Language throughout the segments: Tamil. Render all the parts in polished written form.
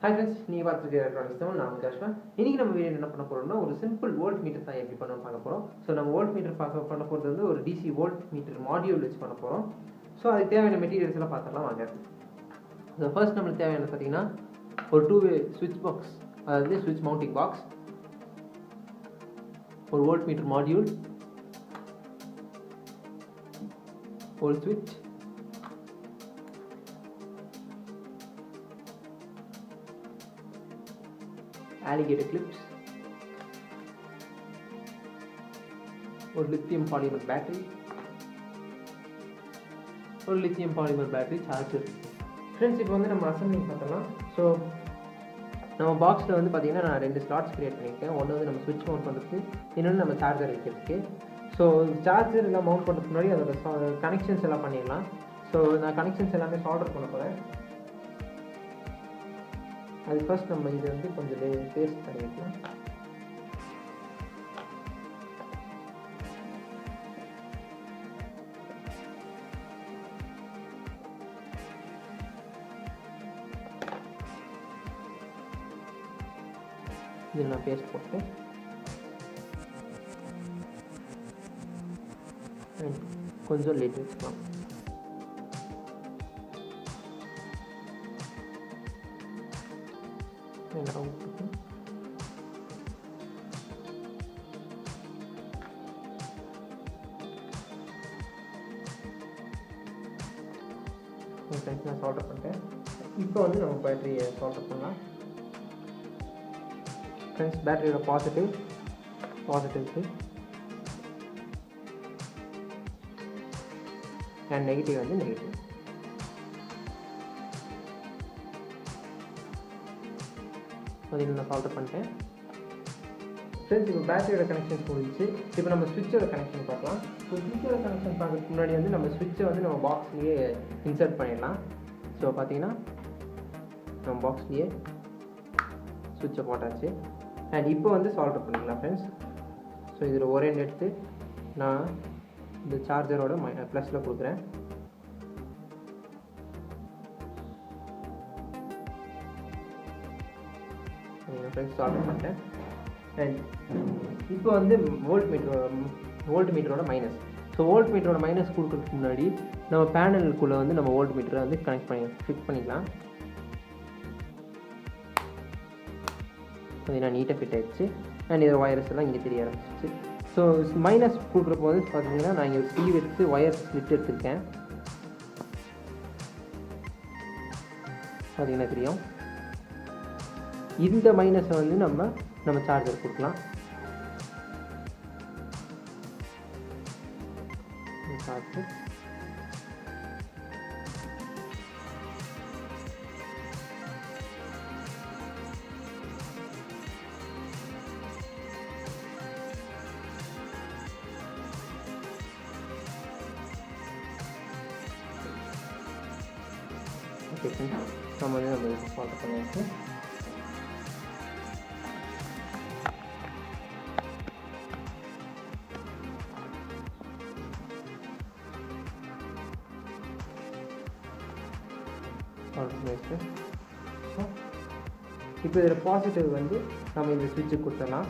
ஹாய் ஃப்ரெண்ட்ஸ், நீங்கள் பார்த்துருக்க எலக்ட்ரானிக்ஸ் தான். நான் ஜாஷ்வா. இன்றைக்கி நம்ம வீடியோ என்ன பண்ண போகிறோம்னா, ஒரு சிம்பிள் வோல்ட் மீட்டர் தான் எப்படி பண்ணணும்னு பார்க்க போகிறோம். ஸோ நம்ம வோல்ட் மீட்டர் பண்ண போகிறது வந்து ஒரு டிசி வோல்ட் மீட்டர் மாடியூல் வச்சு பண்ண போகிறோம். ஸோ அதுக்கு தேவையான மெட்டீரியல்ஸ் எல்லாம் பார்த்துடலாம் வாங்க. ஸோ ஃபர்ஸ்ட் நம்மளுக்கு தேவையான பார்த்தீங்கன்னா ஒரு 2-வே சுவிட்ச் பாக்ஸ், அதாவது சுவிட்ச் மவுண்டிங் பாக்ஸ், ஒரு வோல்ட் மீட்டர் மாடியூல், ஒரு சுவிட்ச், Aligator clips, or lithium polymer battery, charger. Friends, இப்போ வந்து நம்ம அசம்பிளிங் பார்த்தலாம். ஸோ நம்ம பாக்ஸில் வந்து பார்த்தீங்கன்னா நான் 2 ஸ்லாட்ஸ் க்ரியேட் பண்ணியிருக்கேன். ஒன்று வந்து நம்ம ஸ்விட்ச் மவுண்ட் பண்ணுறதுக்கு, இன்னொன்று நம்ம சார்ஜர் வைக்கிறதுக்கு. ஸோ சார்ஜர் எல்லாம் மவுண்ட் பண்ணுறதுக்கு முன்னாடி அதோட கனெக்ஷன்ஸ் எல்லாம் பண்ணிடலாம். ஸோ நான் கனெக்ஷன்ஸ் எல்லாமே சால்டர் பண்ண போகிறேன். அது ஃபர்ஸ்ட் நம்ம இது வந்து கொஞ்சம் பேஸ்ட் பண்ணிக்கலாம். இதில் நான் பேஸ்ட் போட்டேன். கொஞ்சம் லேட் வச்சுக்கலாம். நான் சால்டர் பண்ணிட்டேன். இப்போ வந்து நம்ம பேட்டரியை சால்டர் பண்ணலாம். ஃப்ரெண்ட்ஸ், பேட்டரியோட பாசிட்டிவ் அண்ட் நெகட்டிவ் வந்து நெகட்டிவ். அதில் நான் சால்டர் பண்ணிட்டேன். ஃப்ரெண்ட்ஸ், இப்போ பேட்டரியோட கனெக்ஷன்ஸ் முடிஞ்சிச்சு. இப்போ நம்ம ஸ்விட்சோட கனெக்ஷன் பார்க்கலாம். ஸோ ஸ்விட்சோட கனெக்ஷன் பார்க்கறதுக்கு முன்னாடி வந்து நம்ம ஸ்விட்சை வந்து நம்ம பாக்ஸ்லேயே இன்சர்ட் பண்ணிடலாம். ஸோ பார்த்தீங்கன்னா நம்ம பாக்ஸ்லேயே ஸ்விட்சை போட்டாச்சு. அண்ட் இப்போ வந்து சால்டர் பண்ணிக்கலாம் ஃப்ரெண்ட்ஸ். ஸோ இதில் ஒரே எடுத்து நான் இந்த சார்ஜரோட ப்ளஸில் கொடுக்குறேன். ஃப்ரெண்ட்ஸ், சால்டர் பண்ணிட்டேன். அண்ட் இப்போ வந்து வோல்ட் மீட்டரோட மைனஸ். ஸோ வோல்ட் மீட்டரோட மைனஸ் கொடுக்கறதுக்கு முன்னாடி நம்ம பேனலுக்குள்ளே வந்து நம்ம வோல்ட் மீட்டரை வந்து ஃபிக்ஸ் பண்ணிக்கலாம். பார்த்தீங்கன்னா நீட்டாக ஃபிட் ஆகிடுச்சு. அண்ட் இதோட வயர்ஸ் எல்லாம் இங்கே தெரிய ஆரம்பிச்சிச்சு. ஸோ மைனஸ் கொடுக்குறப்போ வந்து பார்த்தீங்கன்னா நான் இங்கே ஸ்லீவ் எடுத்து ஒயர் ஸ்லிட் எடுத்துருக்கேன். பார்த்தீங்கன்னா தெரியும். இந்த மைனஸை வந்து நம்ம சார்ஜர் கொடுக்கலாம். Charger okay. நம்ம வந்து ஃபாலோ பண்ணியாச்சு. இப்போ இதில் பாசிட்டிவ் வந்து நம்ம இந்த ஸ்விட்சு கொடுத்தலாம்.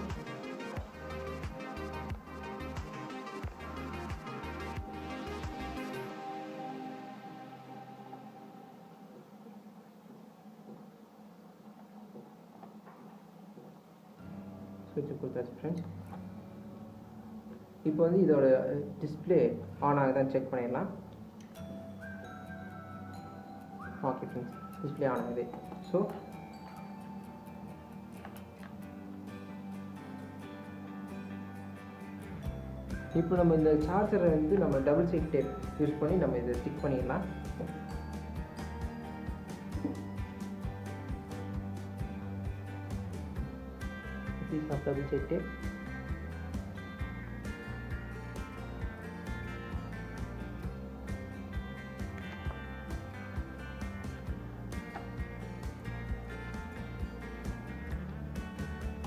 ஸ்விட்சு கொடுத்தாச்சு ஃப்ரெண்ட்ஸ். இப்போ வந்து இதோட டிஸ்பிளே ஆன் ஆகுதான்னு செக் பண்ணிடலாம். ஓகே ஃப்ரெண்ட்ஸ், டிஸ்பிளே ஆன் ஆகுது. ஸோ இப்போ நம்ம இந்த சார்ஜரை வந்து நம்ம டபுள் சைட் டேப் யூஸ் பண்ணி நம்ம இதை ஸ்டிக் பண்ணிடலாம். Double side tape.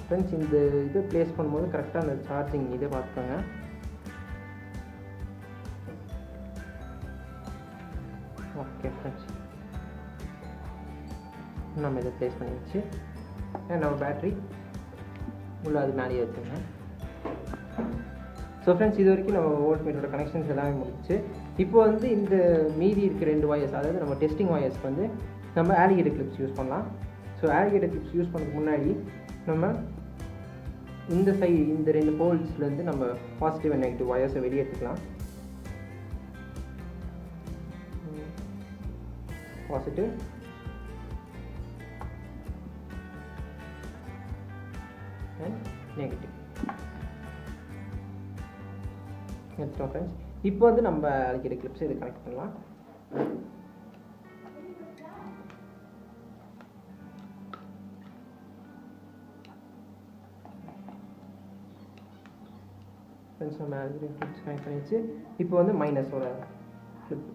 ஃப்ரெண்ட்ஸ், இந்த இதை ப்ளேஸ் பண்ணும்போது கரெக்டாக அந்த சார்ஜிங் இதை பார்த்துக்கோங்க. ஓகே ஃப்ரெண்ட்ஸ், நம்ம இதை ப்ளேஸ் பண்ணி வச்சு நம்ம பேட்ரி உள்ள அது மேலேயே வச்சுருங்க. ஸோ ஃப்ரெண்ட்ஸ், இது வரைக்கும் நம்ம வோல்ட் மீட்டரோட கனெக்ஷன்ஸ் எல்லாமே முடிச்சு. இப்போ வந்து இந்த மீதி இருக்க 2 ஒயர்ஸ், அதாவது நம்ம டெஸ்டிங் ஒயர்ஸ்க்கு வந்து நம்ம ஆலிகேட்டர் கிளிப்ஸ் யூஸ் பண்ணலாம். ஸோ ஆலிகேட்டர் கிளிப்ஸ் யூஸ் பண்ணுறதுக்கு முன்னாடி நம்ம இந்த சைடு இந்த 2 போல்ஸ்லேருந்து நம்ம பாசிட்டிவ் அண்ட் நெகட்டிவ் ஒயர்ஸை வெளியே எடுத்துக்கலாம். பாசிட்டிவ் அண்ட் நெகட்டிவ் எடுத்துட்டோம் ஃப்ரெண்ட்ஸ். இப்போ வந்து நம்ம அடிக்கிற கிளிப்ஸ் இது கனெக்ட் பண்ணலாம். ஃப்ரெண்ட்ஸ், நம்ம அடிக்கிற கிளிப்ஸ் கனெக்ட் பண்ணிச்சு. இப்போ வந்து மைனஸோட கிளிப்.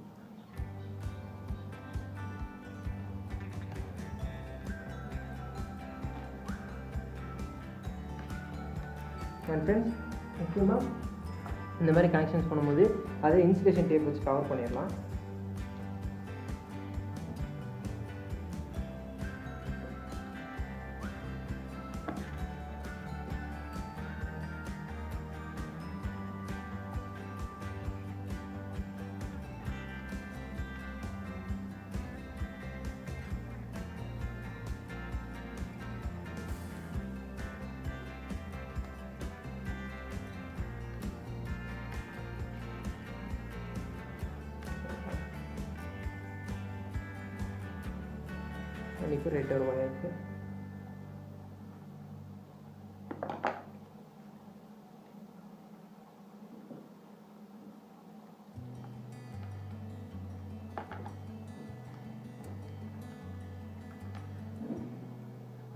அண்ட் ஃப்ரெண்ட்ஸ், முக்கியமாக இந்த மாதிரி கனெக்ஷன்ஸ் பண்ணும்போது அதை இன்சுலேஷன் டேப் வச்சு கவர் பண்ணிடலாம். இப்போ ரெட் ஒரு ஒயர் இருக்குது.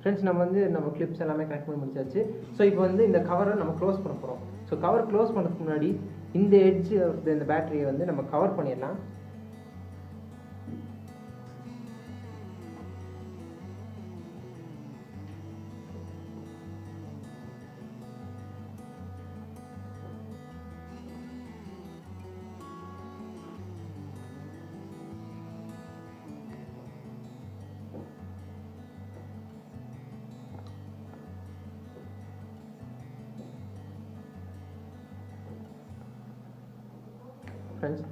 ஃப்ரெண்ட்ஸ், நம்ம கிளிப்ஸ் எல்லாமே கனெக்ட் பண்ணி முடிச்சாச்சு. ஸோ இப்போ வந்து இந்த கவரை நம்ம க்ளோஸ் பண்ண போகிறோம். ஸோ கவர் க்ளோஸ் பண்ணுறதுக்கு முன்னாடி இந்த எட்ஜ் இந்த பேட்டரியை வந்து நம்ம கவர் பண்ணிடலாம். ஃப்ரெண்ட்ஸ்,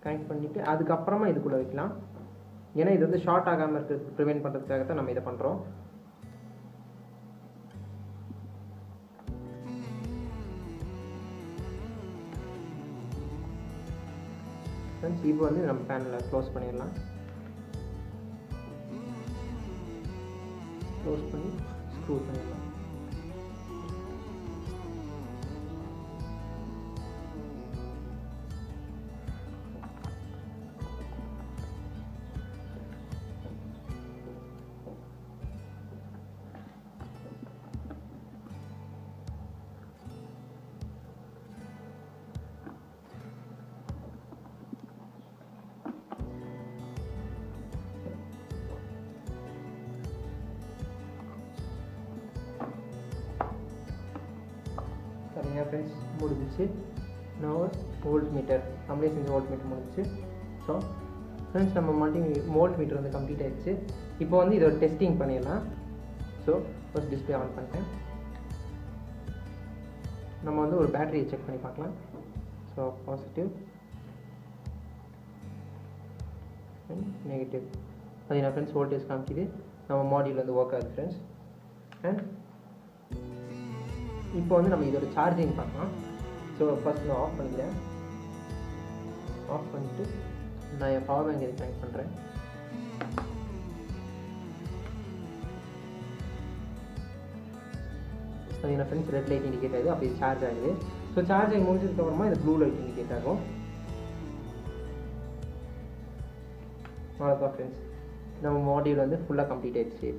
கனெக்ட் பண்ணிவிட்டு அதுக்கப்புறமா இதுக்குள்ளே வைக்கலாம். ஏன்னா இது வந்து ஷார்ட் ஆகாமல் இருக்கிறது ப்ரிவென்ட் பண்ணுறதுக்காக தான் நம்ம இதை பண்ணுறோம். ஃப்ரெண்ட்ஸ், இப்போ வந்து நம்ம பேனலை க்ளோஸ் பண்ணிடலாம். க்ளோஸ் பண்ணி ஸ்க்ரூ பண்ணிடலாம். சரிங்க ஃப்ரெண்ட்ஸ், முடிஞ்சிச்சு. நான் வோல்ட் மீட்டர் நம்மளே செஞ்ச வோல்ட் மீட்டர் முடிஞ்சிச்சு. ஸோ ஃப்ரெண்ட்ஸ், நம்ம வோல்ட் மீட்டர் வந்து கம்ப்ளீட் ஆகிடுச்சு. இப்போ வந்து இதோட டெஸ்டிங் பண்ணிடலாம். ஸோ ஃபர்ஸ்ட் டிஸ்பிளே ஆன் பண்ணிட்டேன். நம்ம வந்து ஒரு பேட்டரியை செக் பண்ணி பார்க்கலாம். ஸோ பாசிட்டிவ் அண்ட் நெகட்டிவ் அது ஃப்ரெண்ட்ஸ் வோல்டேஜ் காமிக்குது. நம்ம மாடியூல் வந்து ஒர்க் ஆகுது ஃப்ரெண்ட்ஸ். அண்ட் இப்போ வந்து நம்ம இதோட சார்ஜிங் பார்க்கலாம். ஸோ ஃபர்ஸ்ட் நான் ஆஃப் பண்ணிக்கிறேன். ஆஃப் பண்ணிவிட்டு நான் என் பவர் பேங்க் இதை கனெக்ட் பண்ணுறேன். அது என்ன ஃப்ரெண்ட்ஸ் ரெட் லைட் இண்டிகேட் ஆகுது, அப்படி சார்ஜ் ஆகுது. ஸோ சார்ஜிங் முடிஞ்சதுக்கப்புறமா இது ப்ளூ லைட் இண்டிகேட் ஆகும். அவ்வளோதான் ஃப்ரெண்ட்ஸ், நம்ம மாடியூல் வந்து ஃபுல்லாக கம்ப்ளீட் ஆகிடுச்சு.